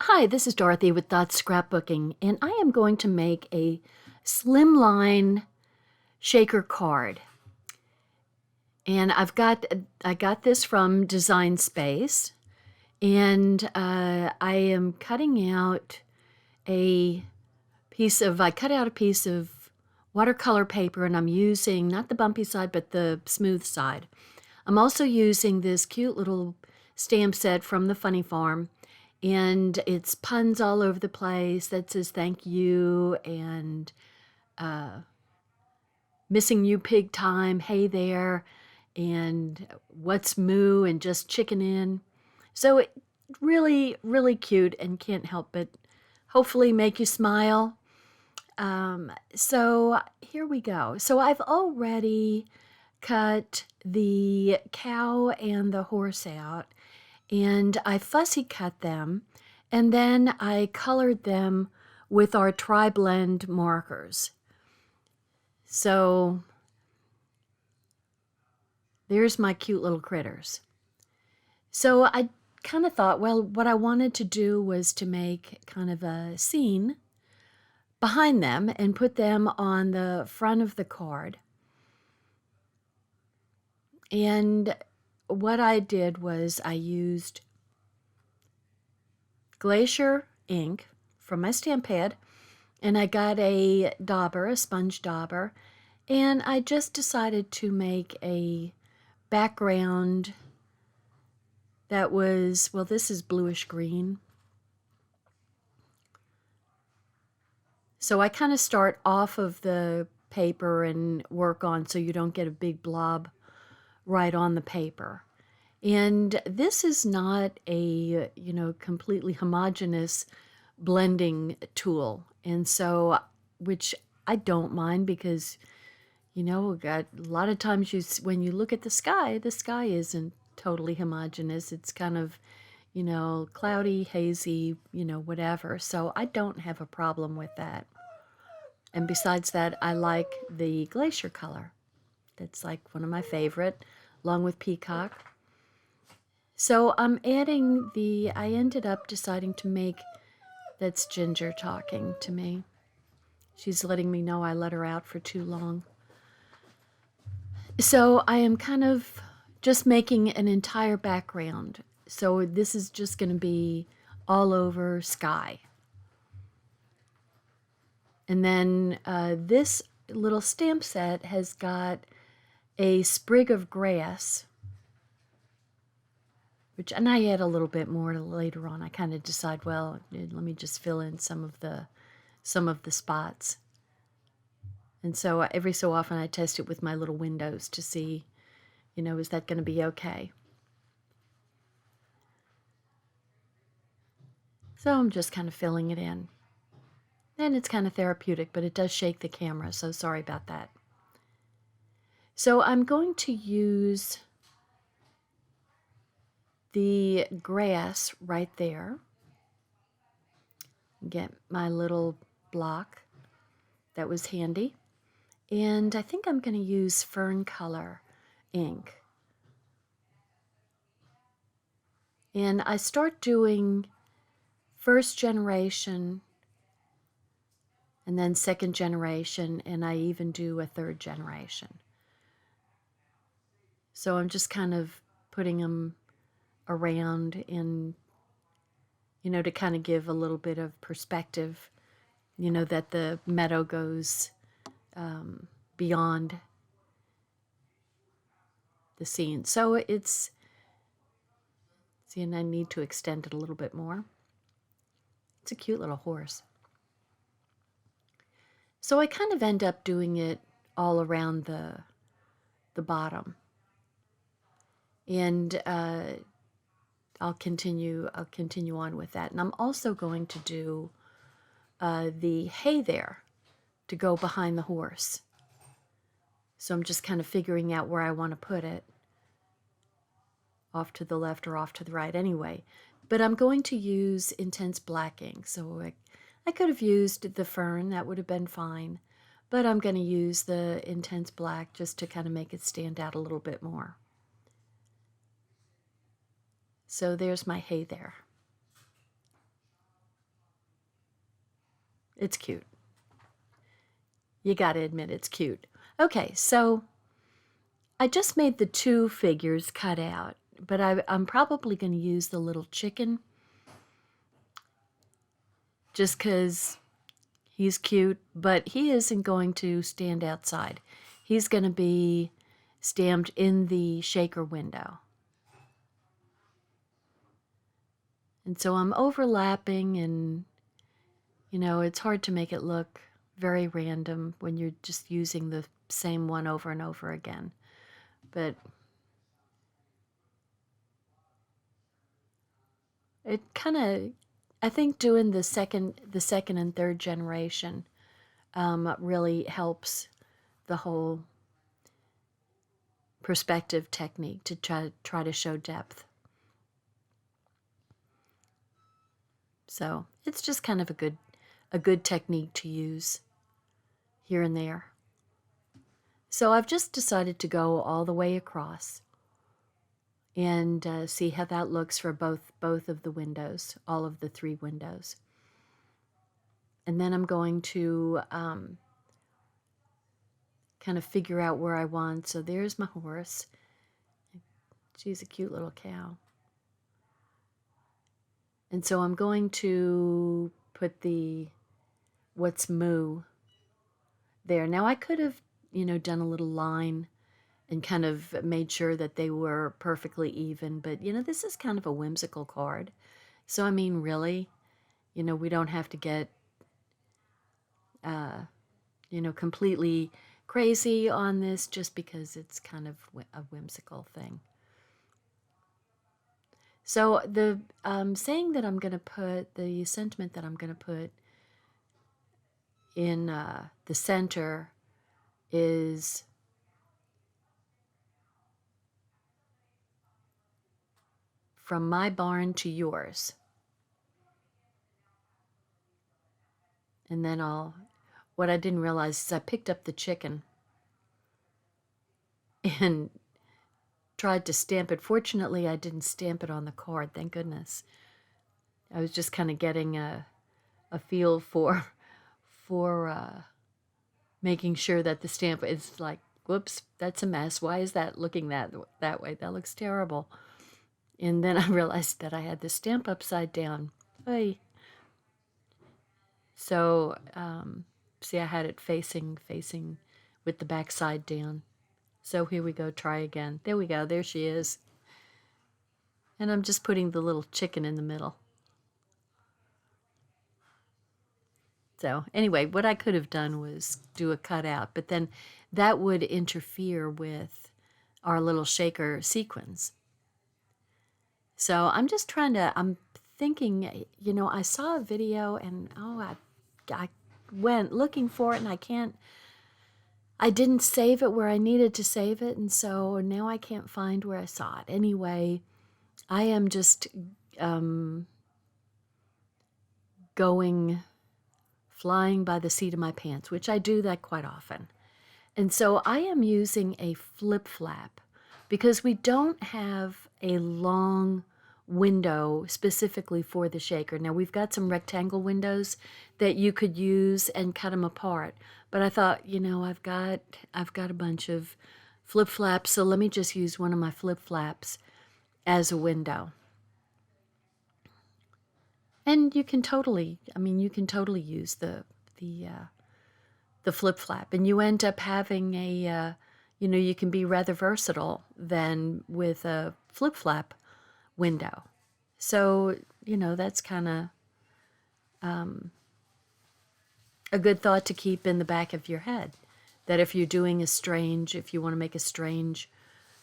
Hi, this is Dorothy with Dot Scrapbooking, and I am going to make a Slimline shaker card. And I got this from Design Space, and I am cutting out I cut out a piece of watercolor paper, and I'm using not the bumpy side, but the smooth side. I'm also using this cute little stamp set from the Funny Farm, and it's puns all over the place that says thank you and missing you pig time, hey there, and what's moo and just chicken in. So it really, really cute and can't help but hopefully make you smile. So here we go. So I've already cut the cow and the horse out, and I fussy cut them, and then I colored them with our tri-blend markers. So there's my cute little critters. So I kind of thought, well, what I wanted to do was to make kind of a scene behind them and put them on the front of the card. And what I did was I used Glacier ink from my stamp pad, and I got a dauber, a sponge dauber, and I just decided to make a background that was, well, this is bluish green. So I kind of start off of the paper and work on so you don't get a big blob right on the paper. And this is not a, completely homogeneous blending tool. And so, which I don't mind because, a lot of times when you look at the sky isn't totally homogeneous. It's kind of, cloudy, hazy, whatever. So I don't have a problem with that. And besides that, I like the glacier color. That's like one of my favorite, along with peacock. So I'm adding I ended up deciding to make, that's Ginger talking to me. She's letting me know I let her out for too long. So I am kind of just making an entire background. So this is just going to be all over sky. And then this little stamp set has got a sprig of grass, and I add a little bit more later on. I kind of decide, well, let me just fill in some of the spots. And so every so often I test it with my little windows to see, is that going to be okay? So I'm just kind of filling it in. And it's kind of therapeutic, but it does shake the camera, so sorry about that. So I'm going to use the grass right there. Get my little block that was handy. And I think I'm going to use fern color ink. And I start doing first generation and then second generation, and I even do a third generation. So I'm just kind of putting them around in, to kind of give a little bit of perspective, that the meadow goes beyond the scene. So it's, see, and I need to extend it a little bit more. It's a cute little horse. So I kind of end up doing it all around the bottom. And I'll continue on with that. And I'm also going to do the hay there to go behind the horse. So I'm just kind of figuring out where I want to put it, off to the left or off to the right anyway. But I'm going to use intense black ink. So I could have used the fern, that would have been fine. But I'm going to use the intense black just to kind of make it stand out a little bit more. So there's my hay there. It's cute. You gotta admit it's cute. Okay, so I just made the 2 figures cut out, but I'm probably going to use the little chicken just because he's cute, but he isn't going to stand outside. He's going to be stamped in the shaker window. And so I'm overlapping, and, you know, it's hard to make it look very random when you're just using the same one over and over again. But it kind of, I think doing the second and third generation really helps the whole perspective technique to try to show depth. So it's just kind of a good technique to use here and there. So I've just decided to go all the way across and see how that looks for both of the windows, all of the 3 windows. And then I'm going to kind of figure out where I want. So there's my horse. She's a cute little cow. And so I'm going to put the what's moo there. Now I could have, you know, done a little line and kind of made sure that they were perfectly even, but, you know, this is kind of a whimsical card. So, I mean, really, you know, we don't have to get, you know, completely crazy on this just because it's kind of a whimsical thing. So the saying that I'm going to put, the sentiment that I'm going to put in the center is from my barn to yours. And then what I didn't realize is I picked up the chicken and tried to stamp it. Fortunately, I didn't stamp it on the card, thank goodness. I was just kind of getting a feel for making sure that the stamp is like, whoops, that's a mess. Why is that looking that way? That looks terrible. And then I realized that I had the stamp upside down. Oy. So, see, I had it facing with the back side down. So here we go, try again. There we go, there she is. And I'm just putting the little chicken in the middle. So anyway, what I could have done was do a cutout, but then that would interfere with our little shaker sequins. So I'm just I'm thinking, you know, I saw a video and, I went looking for it and I didn't save it where I needed to save it, and so now I can't find where I saw it. Anyway, I am just flying by the seat of my pants, which I do that quite often. And so I am using a flip flap because we don't have a long window specifically for the shaker. Now we've got some rectangle windows that you could use and cut them apart, but I thought, you know, I've got a bunch of flip flaps, so let me just use one of my flip flaps as a window. And you can totally, I mean, you can totally use the flip flap, and you end up having a, you know, you can be rather versatile then with a flip flap window. So, you know, that's kind of a good thought to keep in the back of your head, that if you're doing if you want to make a strange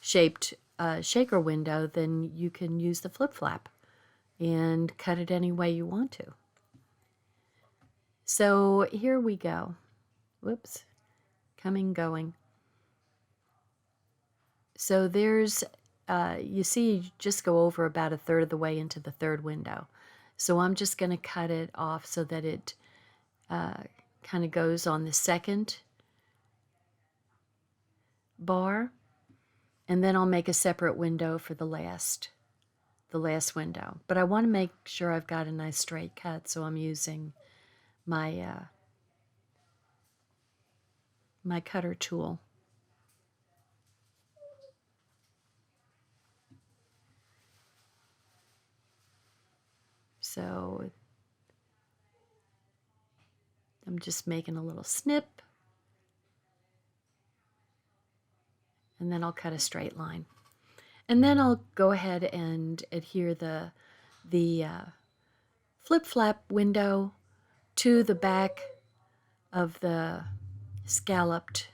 shaped shaker window, then you can use the flip flap and cut it any way you want to. So here we go. Whoops, going. So there's, you see, you just go over about 1/3 of the way into the 3rd window. So I'm just going to cut it off so that it kind of goes on the 2nd bar, and then I'll make a separate window for the last window. But I want to make sure I've got a nice straight cut, so I'm using my my cutter tool. So I'm just making a little snip, and then I'll cut a straight line. And then I'll go ahead and adhere the flip-flap window to the back of the scalloped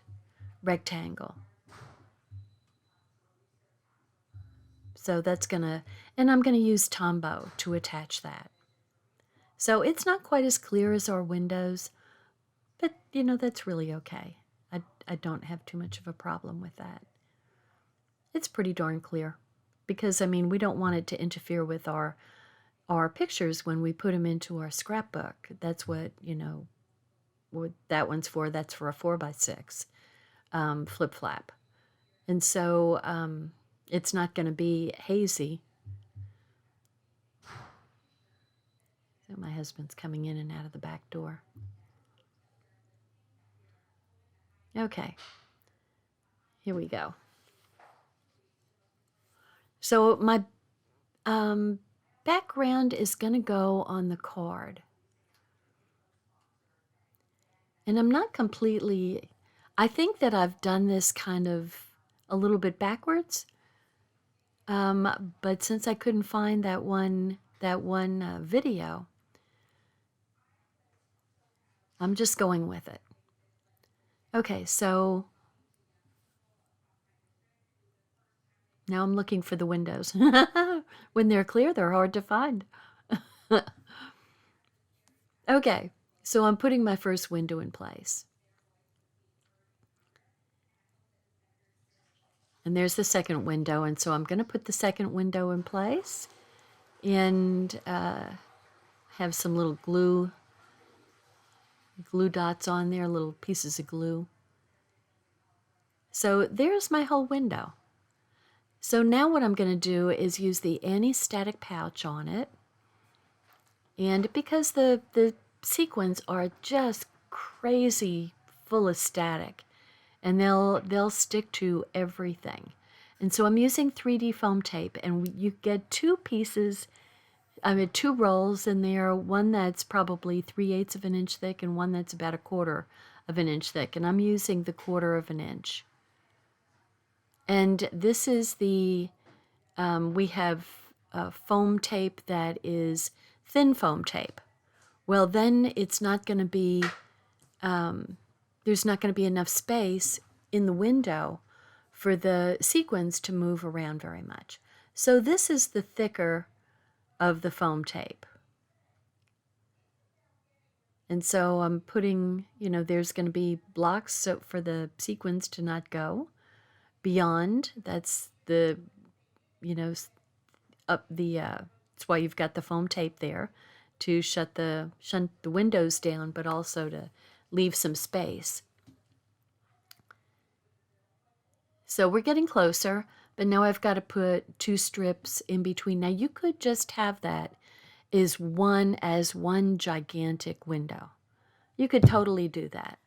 rectangle. So that's gonna, and I'm gonna use Tombow to attach that. So it's not quite as clear as our windows, but you know, that's really okay. I don't have too much of a problem with that. It's pretty darn clear because, I mean, we don't want it to interfere with our pictures when we put them into our scrapbook. That's what, you know, what that one's for. That's for a 4x6 flip-flap. And so it's not going to be hazy. So my husband's coming in and out of the back door. Okay, here we go. So my background is going to go on the card. And I'm not completely, I think that I've done this kind of a little bit backwards. But since I couldn't find that one video, I'm just going with it. Okay, so now I'm looking for the windows. When they're clear, they're hard to find. Okay, so I'm putting my first window in place. And there's the second window, and so I'm going to put the second window in place and have some little glue dots on there, little pieces of glue. So there's my whole window. So now what I'm going to do is use the anti-static pouch on it. And because the sequins are just crazy full of static, and they'll stick to everything. And so I'm using 3D foam tape, and you get two pieces, two rolls in there, one that's probably 3/8 of an inch thick and one that's about 1/4 of an inch thick. And I'm using the 1/4 of an inch. And this is the, we have foam tape that is thin foam tape. Well, then it's not going to be, there's not going to be enough space in the window for the sequins to move around very much. So this is the thicker of the foam tape. And so I'm putting, you know, there's going to be blocks so for the sequins to not go beyond. That's the, you know, up the, that's why you've got the foam tape there, to shut the windows down, but also to leave some space. So we're getting closer, but now I've got to put 2 strips in between. Now you could just have that as one gigantic window. You could totally do that.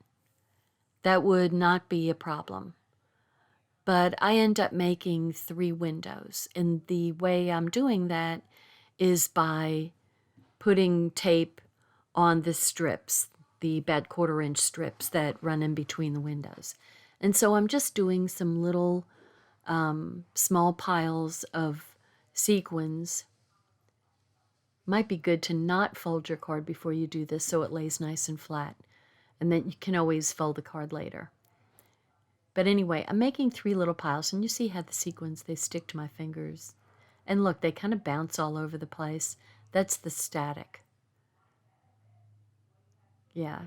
That would not be a problem. But I end up making 3 windows, and the way I'm doing that is by putting tape on the strips, the about 1/4 inch strips that run in between the windows. And so I'm just doing some little small piles of sequins. Might be good to not fold your card before you do this so it lays nice and flat. And then you can always fold the card later. But anyway, I'm making 3 little piles, and you see how the sequins, they stick to my fingers. And look, they kind of bounce all over the place. That's the static. Yeah,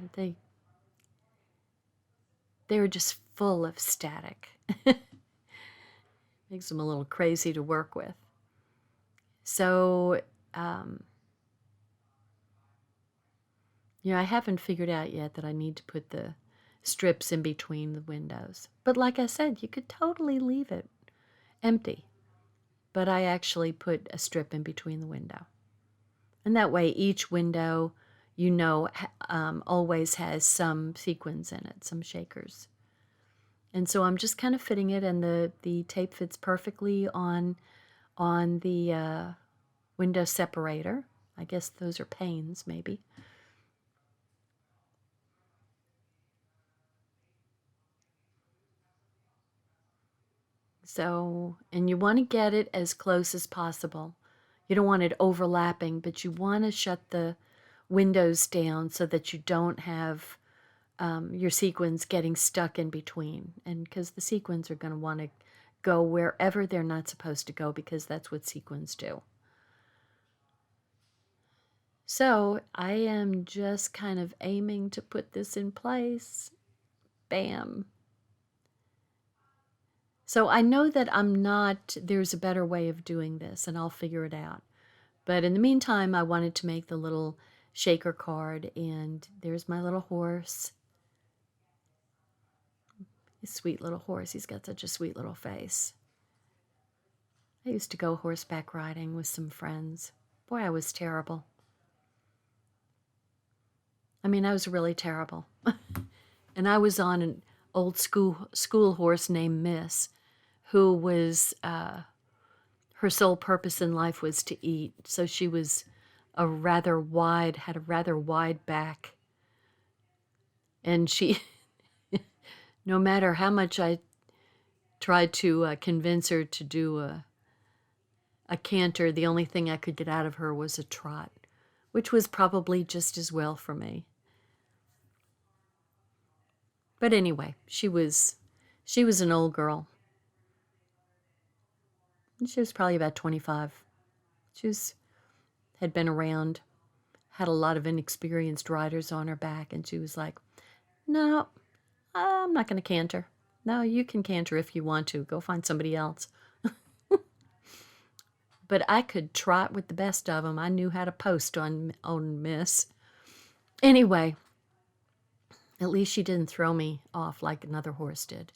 they're just full of static. Makes them a little crazy to work with. So, you know, I haven't figured out yet that I need to put the strips in between the windows. But like I said, you could totally leave it empty. But I actually put a strip in between the window. And that way each window, you know, always has some sequins in it, some shakers. And so I'm just kind of fitting it, and the tape fits perfectly on the window separator. I guess those are panes, maybe. So, and you want to get it as close as possible. You don't want it overlapping, but you want to shut the windows down so that you don't have your sequins getting stuck in between. And because the sequins are going to want to go wherever they're not supposed to go, because that's what sequins do. So I am just kind of aiming to put this in place. Bam. So I know that there's a better way of doing this, and I'll figure it out. But in the meantime, I wanted to make the little shaker card, and there's my little horse. His sweet little horse. He's got such a sweet little face. I used to go horseback riding with some friends. Boy, I was terrible. I mean, I was really terrible. And I was on an old school horse named Miss, who was, her sole purpose in life was to eat. So she was had a rather wide back. And she, no matter how much I tried to convince her to do a canter, the only thing I could get out of her was a trot, which was probably just as well for me. But anyway, she was an old girl. She was probably about 25. She had been around, had a lot of inexperienced riders on her back, and she was like, no, I'm not going to canter. No, you can canter if you want to. Go find somebody else. But I could trot with the best of them. I knew how to post on Miss. Anyway, at least she didn't throw me off like another horse did.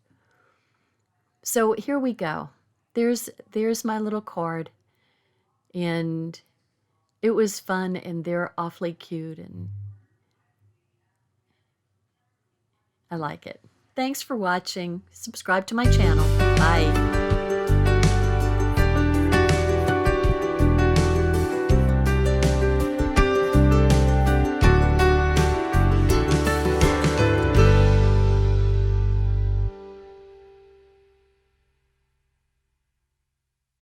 So here we go. There's my little card. And it was fun, and they're awfully cute, and I like it. Thanks for watching. Subscribe to my channel. Bye.